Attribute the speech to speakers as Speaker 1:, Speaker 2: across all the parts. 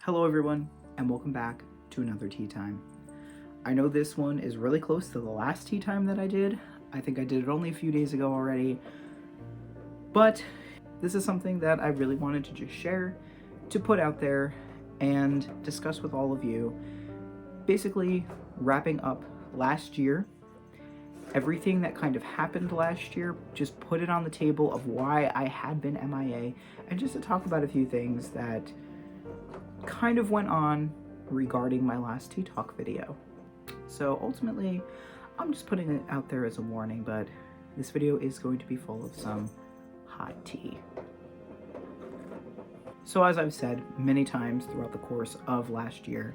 Speaker 1: Hello everyone, and welcome back to another tea time. I know this one is really close to the last tea time that I did. I think I did it only a few days ago already, but this is something that I really wanted to just share, to put out there and discuss with all of you. Basically, wrapping up last year, everything that kind of happened last year, just put it on the table of why I had been MIA, and just to talk about a few things that kind of went on regarding my last tea talk video. So ultimately, I'm just putting it out there as a warning, but this video is going to be full of some hot tea. So as I've said many times throughout the course of last year,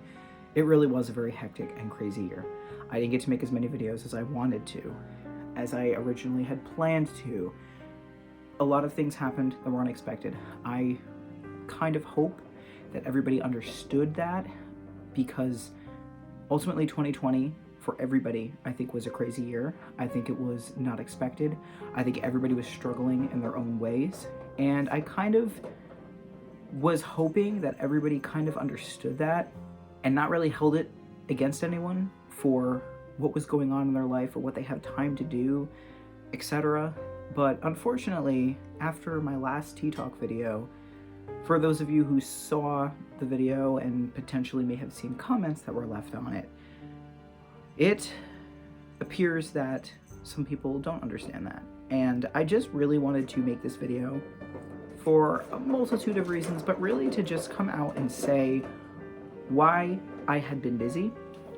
Speaker 1: it really was a very hectic and crazy year. I didn't get to make as many videos as I wanted to, as I originally had planned to. A lot of things happened that were unexpected. I kind of hope that everybody understood that, because ultimately 2020 for everybody, I think, was a crazy year. I think it was not expected. I think everybody was struggling in their own ways, and I kind of was hoping that everybody kind of understood that and not really held it against anyone for what was going on in their life or what they have time to do, etc. But unfortunately, after my last tea talk video, for those of you who saw the video and potentially may have seen comments that were left on it, it appears that some people don't understand that. And I just really wanted to make this video for a multitude of reasons, but really to just come out and say why I had been busy,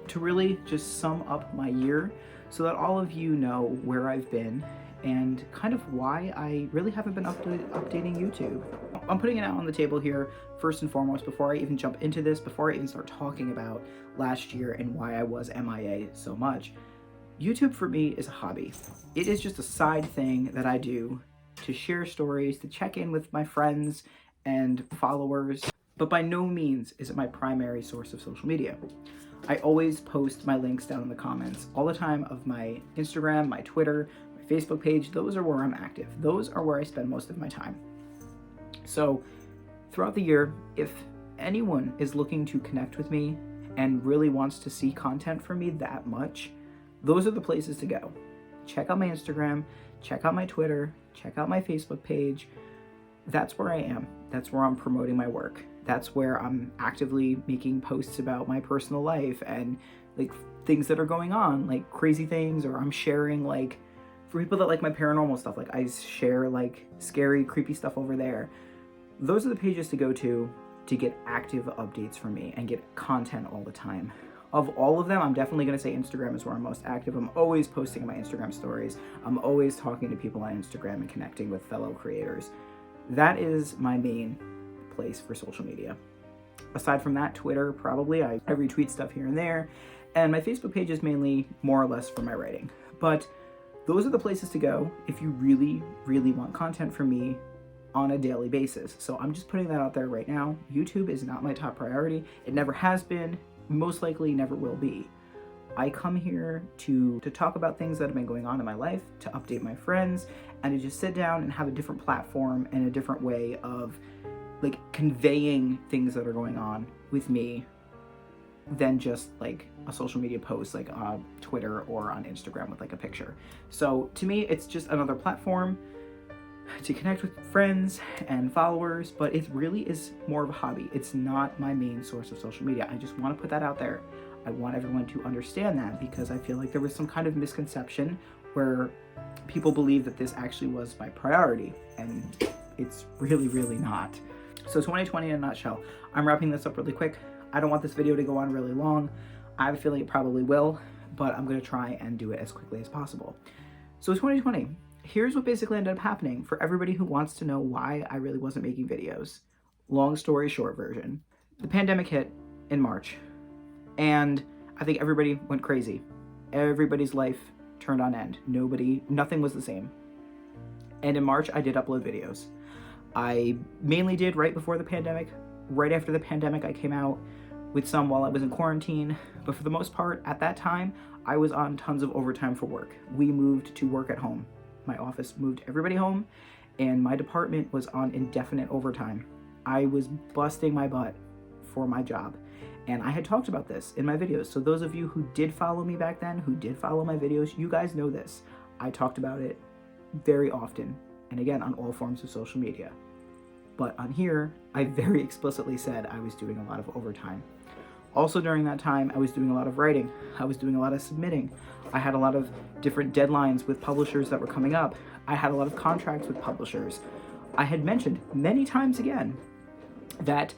Speaker 1: to really just sum up my year so that all of you know where I've been and kind of why I really haven't been updating YouTube. I'm putting it out on the table here first and foremost before I even jump into this, before I even start talking about last year and why I was MIA so much. YouTube for me is a hobby. It is just a side thing that I do to share stories, to check in with my friends and followers, but by no means is it my primary source of social media. I always post my links down in the comments all the time of my Instagram, my Twitter, my Facebook page. Those are where I'm active. Those are where I spend most of my time. So throughout the year, if anyone is looking to connect with me and really wants to see content from me that much, those are the places to go. Check out my Instagram, check out my Twitter, check out my Facebook page. That's where I am. That's where I'm promoting my work. That's where I'm actively making posts about my personal life and like things that are going on, like crazy things, or I'm sharing, like, for people that like my paranormal stuff, like I share like scary, creepy stuff over there. Those are the pages to go to get active updates from me and get content all the time. Of all of them, I'm definitely going to say Instagram is where I'm most active. I'm always posting my Instagram stories. I'm always talking to people on Instagram and connecting with fellow creators. That is my main place for social media. Aside from that, Twitter, probably. I retweet stuff here and there. And my Facebook page is mainly more or less for my writing. But those are the places to go if you really, really want content from me on a daily basis. So I'm just putting that out there right now. YouTube is not my top priority. It never has been, most likely never will be. I come here to talk about things that have been going on in my life, to update my friends, and to just sit down and have a different platform and a different way of like conveying things that are going on with me than just like a social media post like on Twitter or on Instagram with like a picture. So to me, it's just another platform to connect with friends and followers, but it really is more of a hobby. It's not my main source of social media. I just want to put that out there. I want everyone to understand that, because I feel like there was some kind of misconception where people believe that this actually was my priority, and it's really, really not. So 2020 in a nutshell. I'm wrapping this up really quick. I don't want this video to go on really long. I have a feeling it probably will, but I'm going to try and do it as quickly as possible. So 2020, here's what basically ended up happening for everybody who wants to know why I really wasn't making videos. Long story short version. The pandemic hit in March, and I think everybody went crazy. Everybody's life turned on end. Nothing was the same. And in March, I did upload videos. I mainly did right before the pandemic. Right after the pandemic, I came out with some while I was in quarantine. But for the most part, at that time, I was on tons of overtime for work. We moved to work at home. My office moved everybody home, and my department was on indefinite overtime. I was busting my butt for my job. And I had talked about this in my videos. So those of you who did follow me back then, who did follow my videos, you guys know this. I talked about it very often. And again, on all forms of social media. But on here, I very explicitly said I was doing a lot of overtime. Also during that time, I was doing a lot of writing. I was doing a lot of submitting. I had a lot of different deadlines with publishers that were coming up. I had a lot of contracts with publishers. I had mentioned many times again that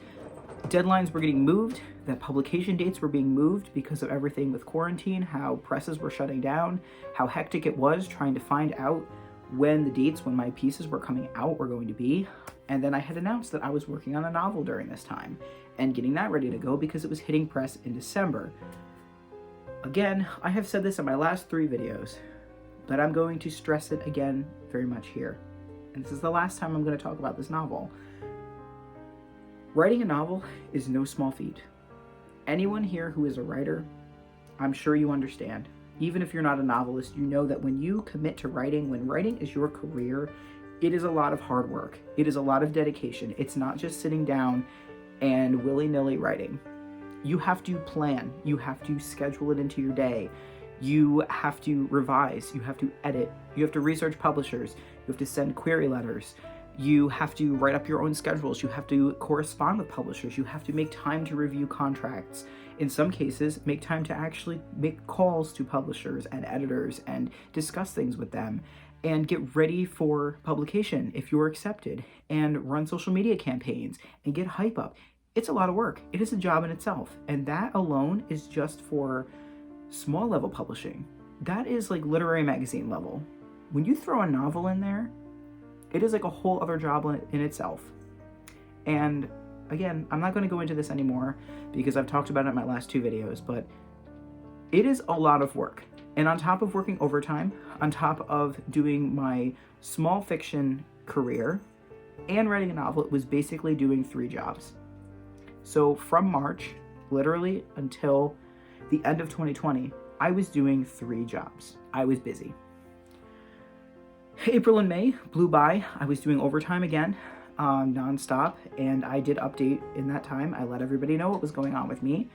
Speaker 1: deadlines were getting moved, that publication dates were being moved because of everything with quarantine, how presses were shutting down, how hectic it was trying to find out when the dates when my pieces were coming out were going to be. And then I had announced that I was working on a novel during this time and getting that ready to go because it was hitting press in December. Again, I have said this in my last 3 videos, but I'm going to stress it again very much here. And this is the last time I'm going to talk about this novel. Writing a novel is no small feat. Anyone here who is a writer, I'm sure you understand. Even if you're not a novelist, you know that when you commit to writing, when writing is your career, it is a lot of hard work. It is a lot of dedication. It's not just sitting down and willy-nilly writing. You have to plan. You have to schedule it into your day. You have to revise. You have to edit. You have to research publishers. You have to send query letters. You have to write up your own schedules. You have to correspond with publishers. You have to make time to review contracts. In some cases, make time to actually make calls to publishers and editors and discuss things with them and get ready for publication if you're accepted and run social media campaigns and get hype up. It's a lot of work. It is a job in itself. And that alone is just for small level publishing. That is like literary magazine level. When you throw a novel in there, it is like a whole other job in itself. And again, I'm not going to go into this anymore because I've talked about it in my last 2 videos, but it is a lot of work. And on top of working overtime, on top of doing my small fiction career and writing a novel, it was basically doing 3 jobs. So from March, literally until the end of 2020, I was doing 3 jobs. I was busy. April and May blew by. I was doing overtime again, nonstop, and I did update in that time. I let everybody know what was going on with me.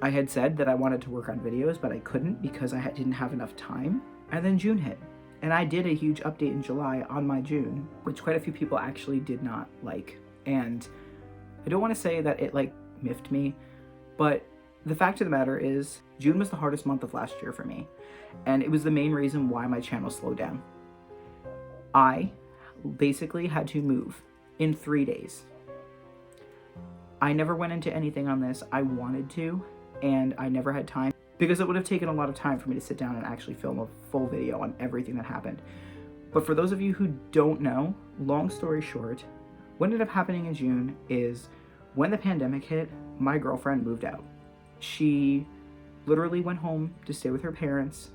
Speaker 1: I had said that I wanted to work on videos, but I couldn't because I didn't have enough time. And then June hit, and I did a huge update in July on my June, which quite a few people actually did not like. And I don't want to say that it like miffed me, but the fact of the matter is June was the hardest month of last year for me. And it was the main reason why my channel slowed down. I basically had to move in 3 days. I never went into anything on this. I wanted to, and I never had time because it would have taken a lot of time for me to sit down and actually film a full video on everything that happened. But for those of you who don't know, long story short, what ended up happening in June is when the pandemic hit, my girlfriend moved out. She literally went home to stay with her parents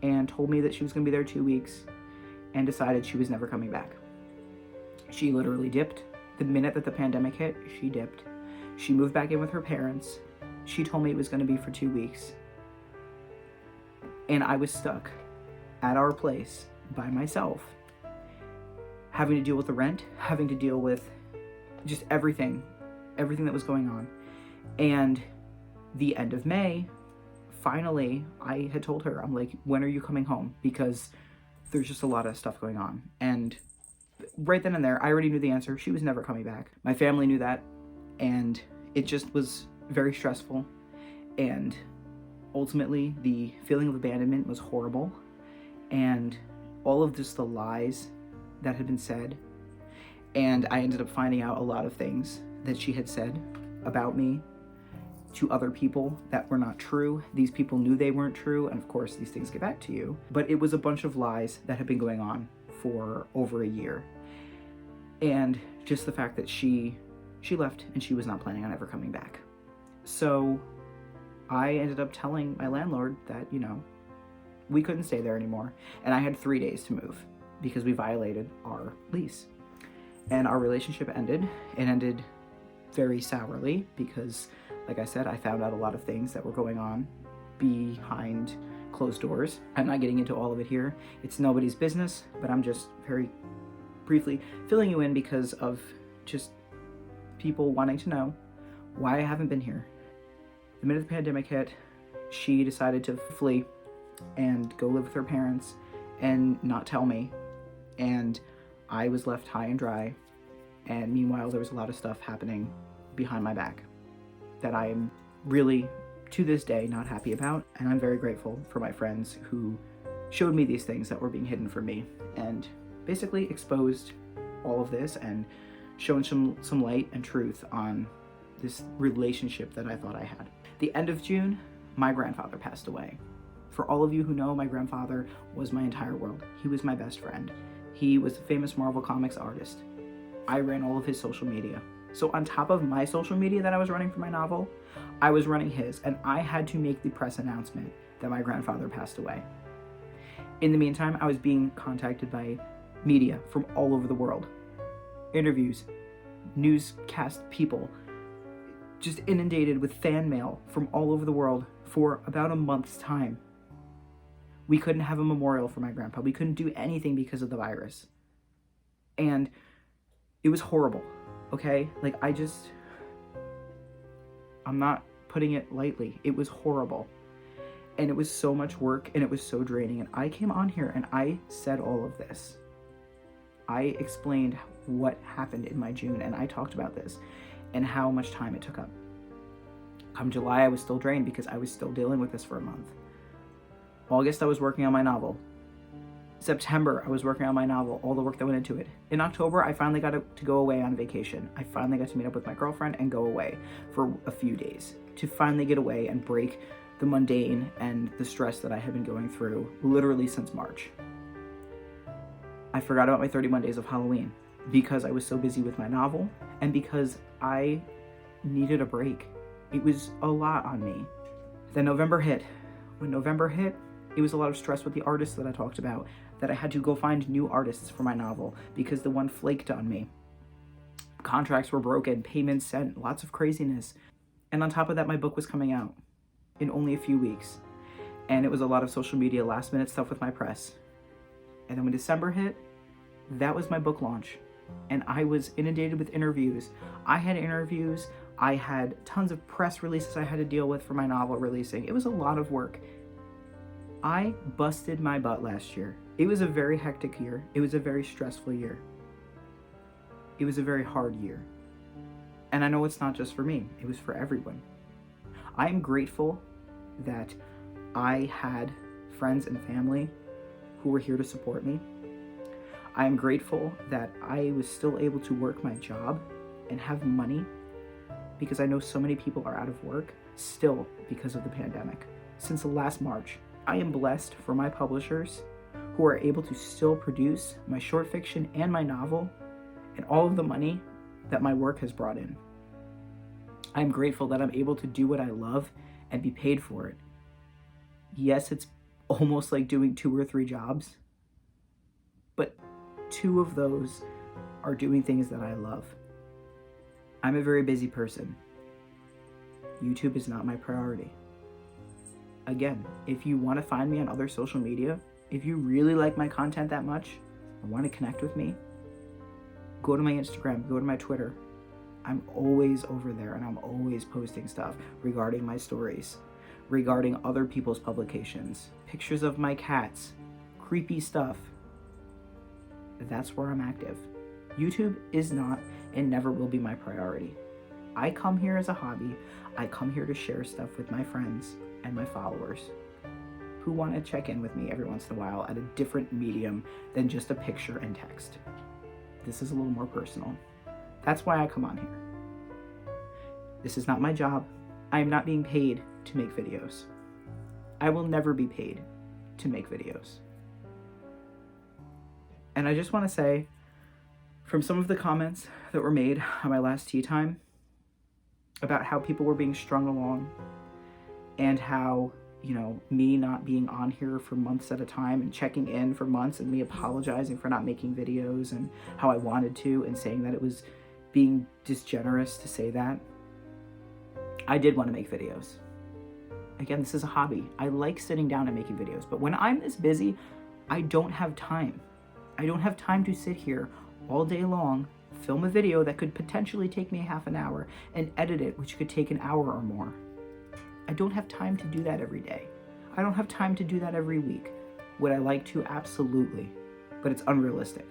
Speaker 1: and told me that she was going to be there 2 weeks and decided she was never coming back. She literally dipped. The minute that the pandemic hit, she dipped. She moved back in with her parents. She told me it was going to be for 2 weeks. And I was stuck at our place by myself, having to deal with the rent, having to deal with just everything that was going on. And the end of May, finally, I had told her, I'm like, when are you coming home? Because there's just a lot of stuff going on. And right then and there, I already knew the answer. She was never coming back. My family knew that. And it just was very stressful. And ultimately, the feeling of abandonment was horrible. And all of just the lies that had been said. And I ended up finding out a lot of things that she had said about me to other people that were not true. These people knew they weren't true, and of course these things get back to you. But it was a bunch of lies that had been going on for over a year. And just the fact that she left and she was not planning on ever coming back. So I ended up telling my landlord that, you know, we couldn't stay there anymore. And I had 3 days to move because we violated our lease. And our relationship ended. It ended very sourly because, like I said, I found out a lot of things that were going on behind closed doors. I'm not getting into all of it here. It's nobody's business, but I'm just very briefly filling you in because of just people wanting to know why I haven't been here. The minute the pandemic hit, she decided to flee and go live with her parents and not tell me. And I was left high and dry. And meanwhile, there was a lot of stuff happening behind my back that I am really, to this day, not happy about. And I'm very grateful for my friends who showed me these things that were being hidden from me and basically exposed all of this and shown some light and truth on this relationship that I thought I had. The end of June, my grandfather passed away. For all of you who know, my grandfather was my entire world. He was my best friend. He was a famous Marvel Comics artist. I ran all of his social media. So on top of my social media that I was running for my novel, I was running his, and I had to make the press announcement that my grandfather passed away. In the meantime, I was being contacted by media from all over the world. Interviews, newscast people, just inundated with fan mail from all over the world for about a month's time. We couldn't have a memorial for my grandpa. We couldn't do anything because of the virus. And it was horrible, okay? Like, I'm not putting it lightly. It was horrible. And it was so much work, and it was so draining. And I came on here and I said all of this. I explained what happened in my June, and I talked about this and how much time it took up. Come July, I was still drained because I was still dealing with this for a month. August, I was working on my novel. September, I was working on my novel, all the work that went into it. In October, I finally got to go away on vacation. I finally got to meet up with my girlfriend and go away for a few days to finally get away and break the mundane and the stress that I had been going through literally since March. I forgot about my 31 days of Halloween because I was so busy with my novel and because I needed a break. It was a lot on me. Then November hit. When November hit, it was a lot of stress with the artists that I talked about, that I had to go find new artists for my novel because the one flaked on me. Contracts were broken, payments sent, lots of craziness. And on top of that, my book was coming out in only a few weeks. And it was a lot of social media, last minute stuff with my press. And then when December hit, that was my book launch. And I was inundated with interviews. I had interviews. I had tons of press releases I had to deal with for my novel releasing. It was a lot of work. I busted my butt last year. It was a very hectic year. It was a very stressful year. It was a very hard year. And I know it's not just for me. It was for everyone. I am grateful that I had friends and family who were here to support me. I am grateful that I was still able to work my job and have money because I know so many people are out of work still because of the pandemic. Since last March, I am blessed for my publishers who are able to still produce my short fiction and my novel and all of the money that my work has brought in. I'm grateful that I'm able to do what I love and be paid for it. Yes, it's almost like doing 2 or 3 jobs, but 2 of those are doing things that I love. I'm a very busy person. YouTube is not my priority. Again, if you want to find me on other social media, if you really like my content that much or want to connect with me, go to my Instagram, go to my Twitter. I'm always over there and I'm always posting stuff regarding my stories, regarding other people's publications, pictures of my cats, creepy stuff. That's where I'm active. YouTube is not and never will be my priority. I come here as a hobby. I come here to share stuff with my friends and my followers who want to check in with me every once in a while at a different medium than just a picture and text. This is a little more personal. That's why I come on here. This is not my job. I am not being paid to make videos. I will never be paid to make videos. And I just want to say, from some of the comments that were made on my last tea time about how people were being strung along and how, me not being on here for months at a time and checking in for months and me apologizing for not making videos and how I wanted to and saying that it was being disgenerous to say that. I did want to make videos. Again, this is a hobby. I like sitting down and making videos, but when I'm this busy, I don't have time. I don't have time to sit here all day long film a video that could potentially take me half an hour and edit it, which could take an hour or more. I don't have time to do that every day. I don't have time to do that every week. Would I like to? Absolutely. But it's unrealistic.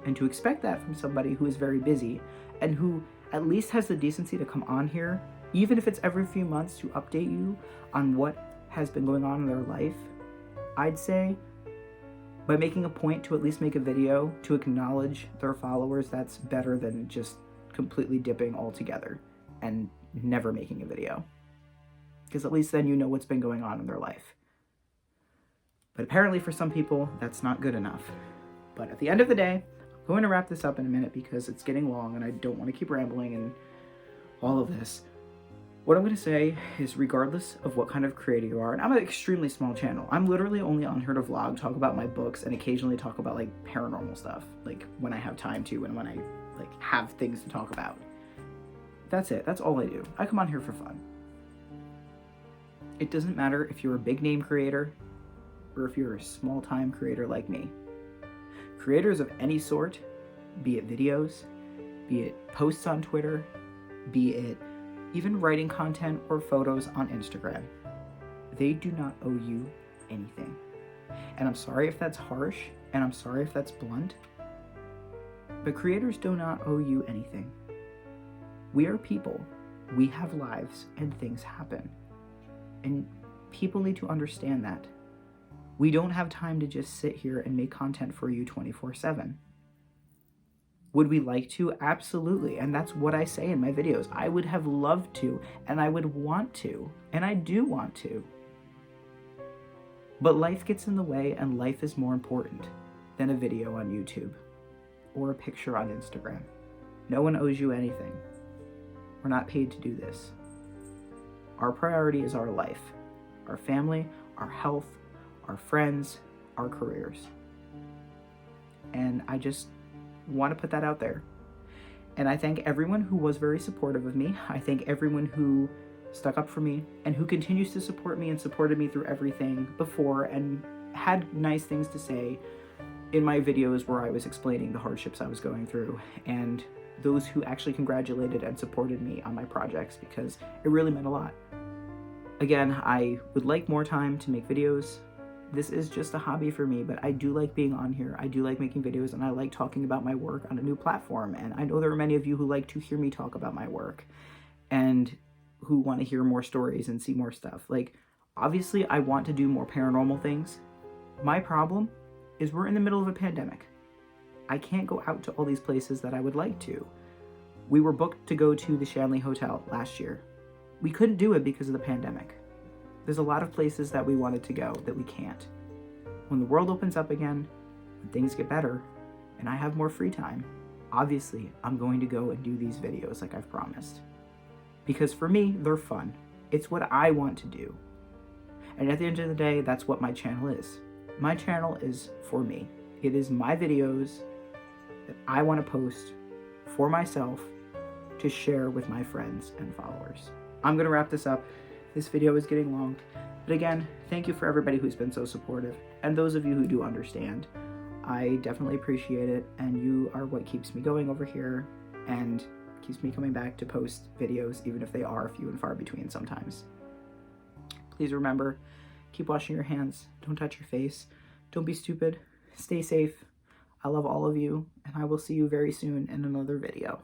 Speaker 1: And to expect that from somebody who is very busy and who at least has the decency to come on here, even if it's every few months, to update you on what has been going on in their life, I'd say by making a point to at least make a video to acknowledge their followers, that's better than just completely dipping altogether and never making a video. Because at least then you know what's been going on in their life. But apparently for some people, that's not good enough. But at the end of the day, I'm going to wrap this up in a minute because it's getting long and I don't want to keep rambling and all of this. What I'm going to say is, regardless of what kind of creator you are, and I'm an extremely small channel. I'm literally only on here to vlog, talk about my books, and occasionally talk about like paranormal stuff, like when I have time to and when I like have things to talk about. That's it. That's all I do. I come on here for fun. It doesn't matter if you're a big name creator or if you're a small time creator like me. Creators of any sort, be it videos, be it posts on Twitter, be it even writing content or photos on Instagram, they do not owe you anything. And I'm sorry if that's harsh, and I'm sorry if that's blunt, but creators do not owe you anything. We are people. We have lives, and things happen. And people need to understand that. We don't have time to just sit here and make content for you 24/7. Would we like to? Absolutely. And that's what I say in my videos. I would have loved to, and I would want to, and I do want to. But life gets in the way, and life is more important than a video on YouTube or a picture on Instagram. No one owes you anything. We're not paid to do this. Our priority is our life, our family, our health, our friends, our careers. And I just want to put that out there. And I thank everyone who was very supportive of me. I thank everyone who stuck up for me and who continues to support me and supported me through everything before and had nice things to say in my videos where I was explaining the hardships I was going through, and those who actually congratulated and supported me on my projects, because it really meant a lot. Again, I would like more time to make videos. This is just a hobby for me, but I do like being on here. I do like making videos, and I like talking about my work on a new platform. And I know there are many of you who like to hear me talk about my work and who want to hear more stories and see more stuff. Like, obviously, I want to do more paranormal things. My problem is we're in the middle of a pandemic. I can't go out to all these places that I would like to. We were booked to go to the Shanley Hotel last year. We couldn't do it because of the pandemic. There's a lot of places that we wanted to go that we can't. When the world opens up again, when things get better, and I have more free time, obviously I'm going to go and do these videos like I've promised. Because for me, they're fun. It's what I want to do. And at the end of the day, that's what my channel is. My channel is for me. It is my videos that I want to post for myself to share with my friends and followers. I'm going to wrap this up. This video is getting long, but again, thank you for everybody who's been so supportive, and those of you who do understand. I definitely appreciate it, and you are what keeps me going over here and keeps me coming back to post videos, even if they are few and far between sometimes. Please remember, keep washing your hands, don't touch your face, don't be stupid, stay safe. I love all of you, and I will see you very soon in another video.